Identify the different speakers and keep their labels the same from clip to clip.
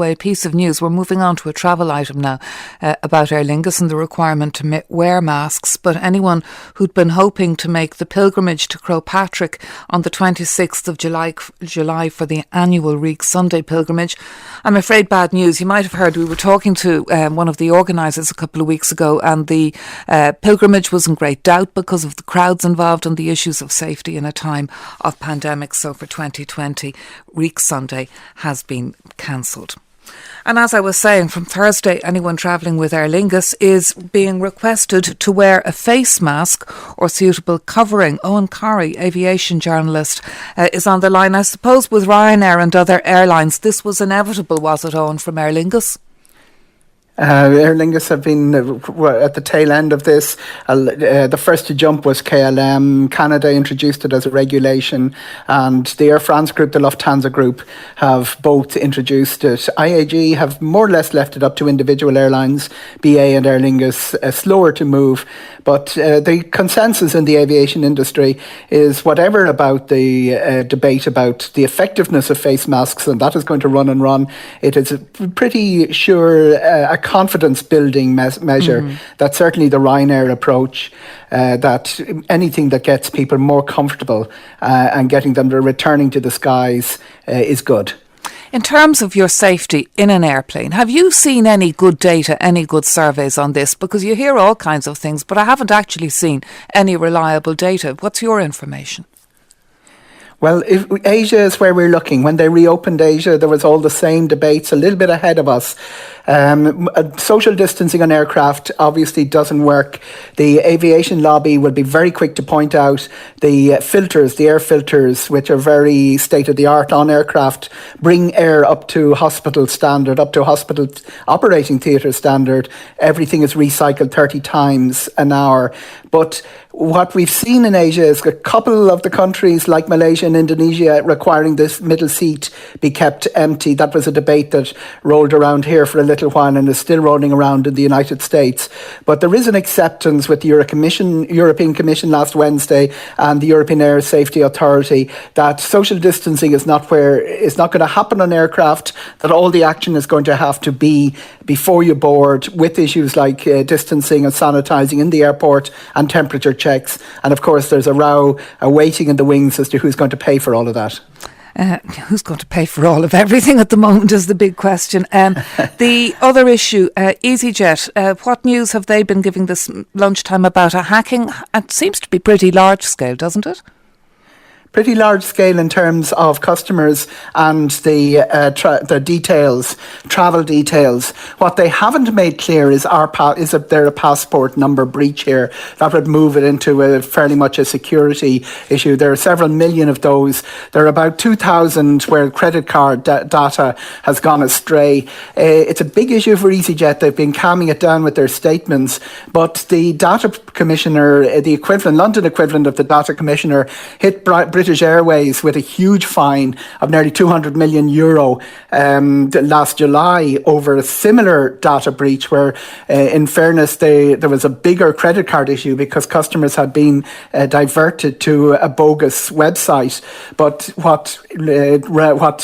Speaker 1: way, a piece of news. We're moving on to a travel item now about Aer Lingus and the requirement to wear masks. But anyone who'd been hoping to make the pilgrimage to Croagh Patrick on the 26th of July for the annual Reek Sunday pilgrimage, I'm afraid bad news. You might have heard we were talking to one of the organisers a couple of weeks ago, and the pilgrimage was in great doubt because of the crowds involved and the issues of safety in a time of pandemic. So for 2020, Reek Sunday has been cancelled. And as I was saying, from Thursday, anyone travelling with Aer Lingus is being requested to wear a face mask or suitable covering. Eoghan Corry, aviation journalist, is on the line. I suppose with Ryanair and other airlines, this was inevitable, was it, Eoghan, from Aer Lingus?
Speaker 2: Aer Lingus have been at the tail end of this. The first to jump was KLM. Canada introduced it as a regulation, and the Air France group, the Lufthansa group, have both introduced it. IAG have more or less left it up to individual airlines, BA and Aer Lingus, slower to move. But the consensus in the aviation industry is whatever about the debate about the effectiveness of face masks, and that is going to run and run, it is pretty sure a confidence-building measure. That's certainly the Ryanair approach, that anything that gets people more comfortable and getting them to returning to the skies is good.
Speaker 1: In terms of your safety in an airplane, have you seen any good data, any good surveys on this? Because you hear all kinds of things, but I haven't actually seen any reliable data. What's your information?
Speaker 2: Well, Asia is where we're looking. When they reopened Asia, there was all the same debates a little bit ahead of us. Social distancing on aircraft obviously doesn't work. The aviation lobby will be very quick to point out the filters, the air filters, which are very state-of-the-art on aircraft, bring air up to hospital standard, up to hospital operating theatre standard. Everything is recycled 30 times an hour. But what we've seen in Asia is a couple of the countries like Malaysia and Indonesia requiring this middle seat be kept empty. That was a debate that rolled around here for a little while and is still rolling around in the United States. But there is an acceptance with the European Commission last Wednesday and the European Air Safety Authority that social distancing is not going to happen on aircraft, that all the action is going to have to be before you board, with issues like distancing and sanitising in the airport and temperature checks. And of course there's a row waiting in the wings as to who's going to pay for all of that.
Speaker 1: Who's going to pay for all of everything at the moment is the big question. The other issue, EasyJet, what news have they been giving this lunchtime about a hacking? It seems to be pretty large scale, doesn't it?
Speaker 2: Pretty large scale in terms of customers and the details, travel details. What they haven't made clear is there a passport number breach here that would move it into a fairly much a security issue. There are several million of those. There are about 2,000 where credit card data has gone astray. It's a big issue for EasyJet. They've been calming it down with their statements, but the data commissioner, the London equivalent of the data commissioner, hit British Airways with a huge fine of nearly €200 million last July over a similar data breach where, in fairness, there was a bigger credit card issue because customers had been diverted to a bogus website. But what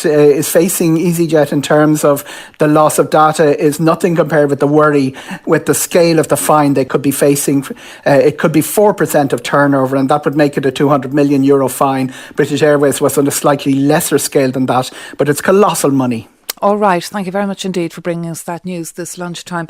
Speaker 2: is facing EasyJet in terms of the loss of data is nothing compared with the worry with the scale of the fine they could be facing. It could be 4% of turnover, and that would make it a €200 million fine. British Airways was on a slightly lesser scale than that, but it's colossal money.
Speaker 1: All right. Thank you very much indeed for bringing us that news this lunchtime.